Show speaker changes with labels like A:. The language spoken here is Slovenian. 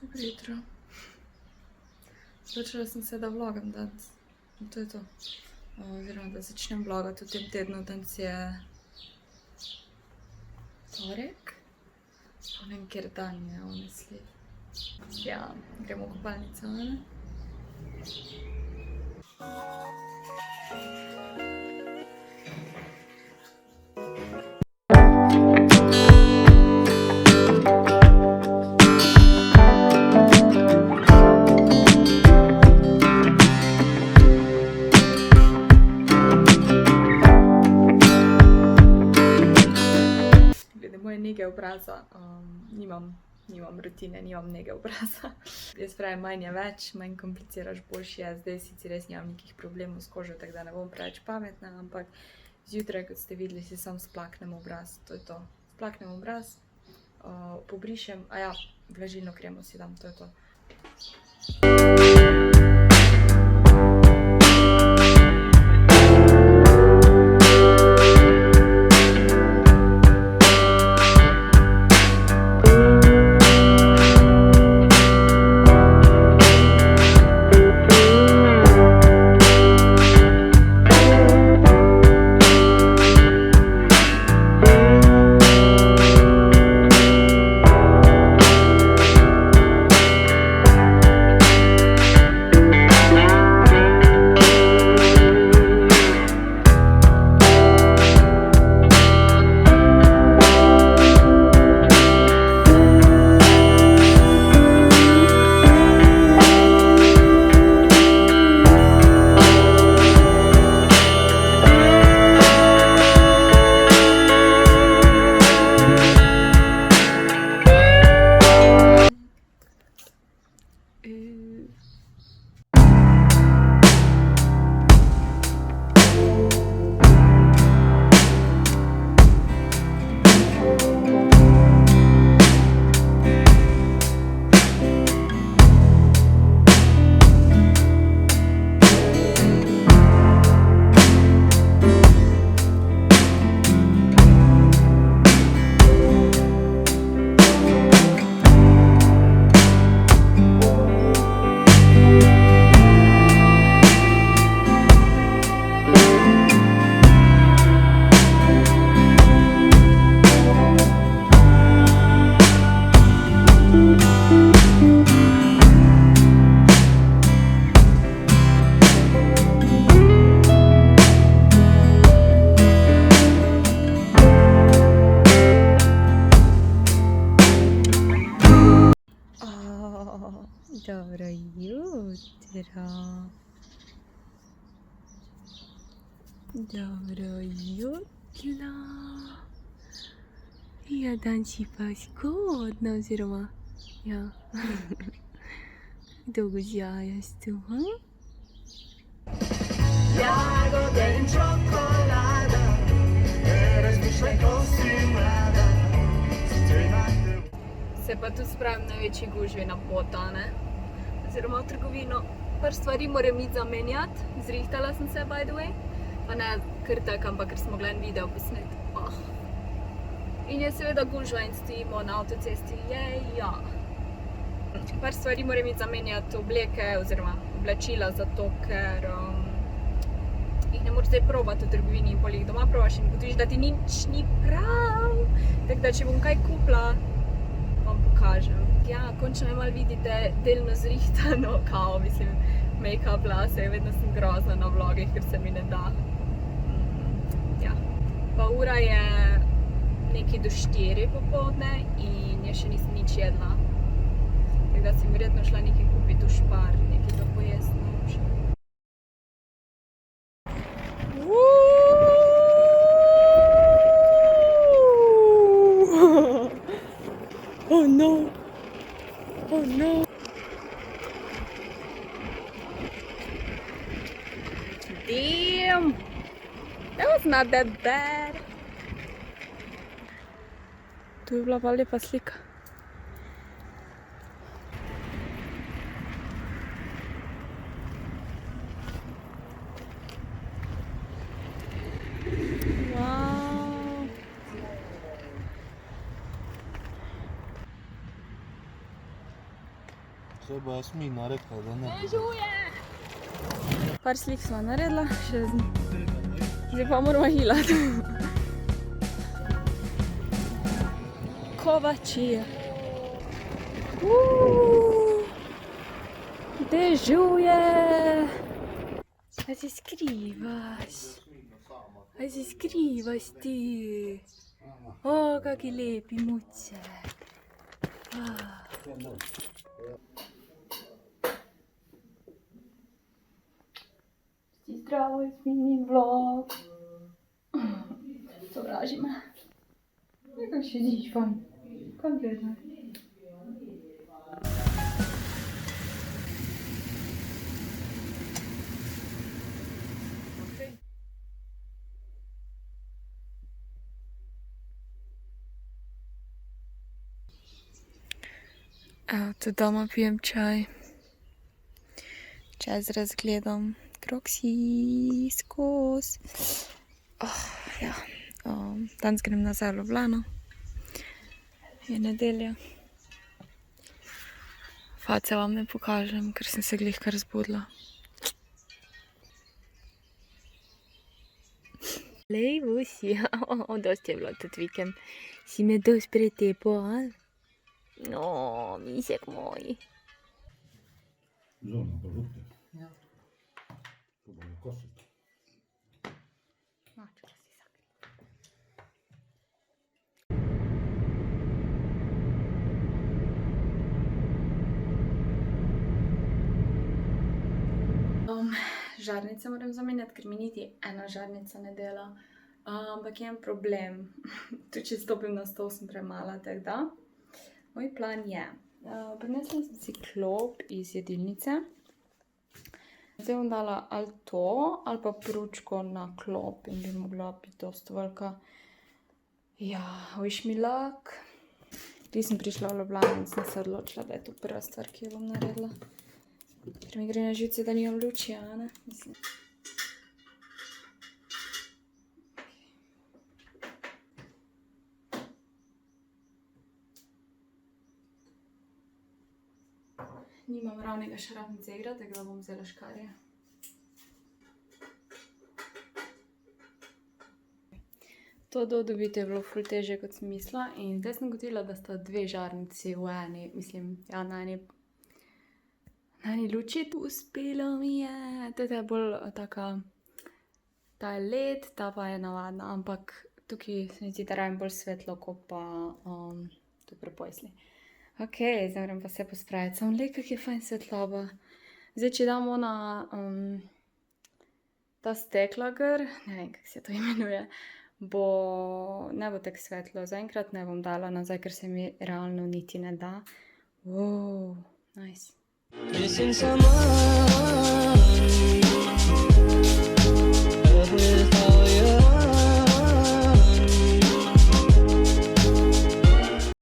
A: Dobro jutro. Začela sem se, da vlogam danes. In to je to. Oziroma, da začnem vlogati v tem tednu. Danes je torek. Pa ne vem, kjer dan je, honestly. Ja, gremo v kopalnico, ne? Nege obraza, nimam rutine, nimam nege obraza. Jaz pravim, manj je več, manj kompliciraš, boljši je. Zdaj sicer res nimam nekih problemov s kožo, tako da ne bom preveč pametna, ampak zjutraj, kot ste videli, si sam splaknem obraz, to je to. Splaknem obraz, pobrišem, vlažilno kremo si dam, to je to. Dobro jutro. Dobro jutro. Ja, dan si pa zgodna, oziroma, ja. Dolgo zjajaš tu, Jagode in čokolada, ne razmišljaj, ko si mlada. Se pa tu spravim na večji gužvi na pot, ne? Oziroma v trgovino. Par stvari moram iti zamenjati. Zrihtala sem se, by the way. Pa ne kar tak, ampak ker smo gledali video posnet. In je seveda gužva in stojimo na avtocesti. Ja. Par stvari moram iti zamenjati, obleke oziroma oblačila, zato ker jih ne moreš zdaj probati v trgovini in pol jih doma probaš in gotoviš, da ti nič ni prav. Tako da, če bom kaj kupila, vam pokažem. Ja, končno me malo vidite delno zrihtano, make-up, lase, vedno sem grozna na vlogih, ker se mi ne da. Ja, pa ura je nekaj do 4 popoldne in je še nisem nič jedla. Tako da sem verjetno šla nekaj kupiti v Špar, nekaj to pojesti. Oh no! Oh no! Damn! That was not that bad. Tu je bila pa lepa slika.
B: Vse bo Jasmina rekla, da ne.
A: Dežuje! Par slik smo naredila, še zdaj pa moramo hilati. Kovačija. Dežuje! A se skrivaš? A se skrivaš ti? O, kaki lepi mucek. Zdravo, Jasminin vlog. Sovraži me. Nekaj sediš fajn. Kaj gledaj? Evo, tudi doma pijem čaj. Čaj z razgledom. Kroksi, skos. Ja. Danes grem nazaj v Ljubljano. Je nedelja. Face vam ne pokažem, ker sem se glih kar zbudila. Lej, Vusi. Dosti je bilo tudi vikend. Si me dosti pretepal, ali? No, misek moj.
B: Zelo pa župte. Ja. To bo mi kositi.
A: No, če si sakri. Žarnice moram zamenjati, ker mi niti ena žarnica ne dela. Ampak je en problem. Tudi če stopim na stol, sem premala, tako da. Moj plan je, prinesla sem si klop iz jedilnice. Zdaj bom dala ali to, ali pa pručko na klop in bi mogla biti dosti velika. Ja, wish me luck. Tudi sem prišla v Ljubljano in sem se odločila, da je to prva stvar, ki jo bom naredila. Ker mi gre na živce, da nimam luči, a ne? Mislim. Nimam ravnega šarapnica igra, tako da bom vzela škarje. To dobiti je bilo ful težje, kot sem mislila. In zdaj sem ugotovila, da sta dve žarnici v eni, mislim, ja, na eni luči. Uspelo mi je. To je bolj taka, ta je LED, ta pa je navadna, ampak tukaj se mi zdi, da rabim bolj svetlo, kot pa tu pri pojsli. Ok, zdaj moram pa se pospraviti. Samo le, kak je fajn svetloba. Zdaj, če damo na ta stekla gor, ne vem, kak se to imenuje, ne bo tako svetlo. Zaenkrat ne bom dala nazaj, ker se mi realno niti ne da. Wow, nice. Missing someone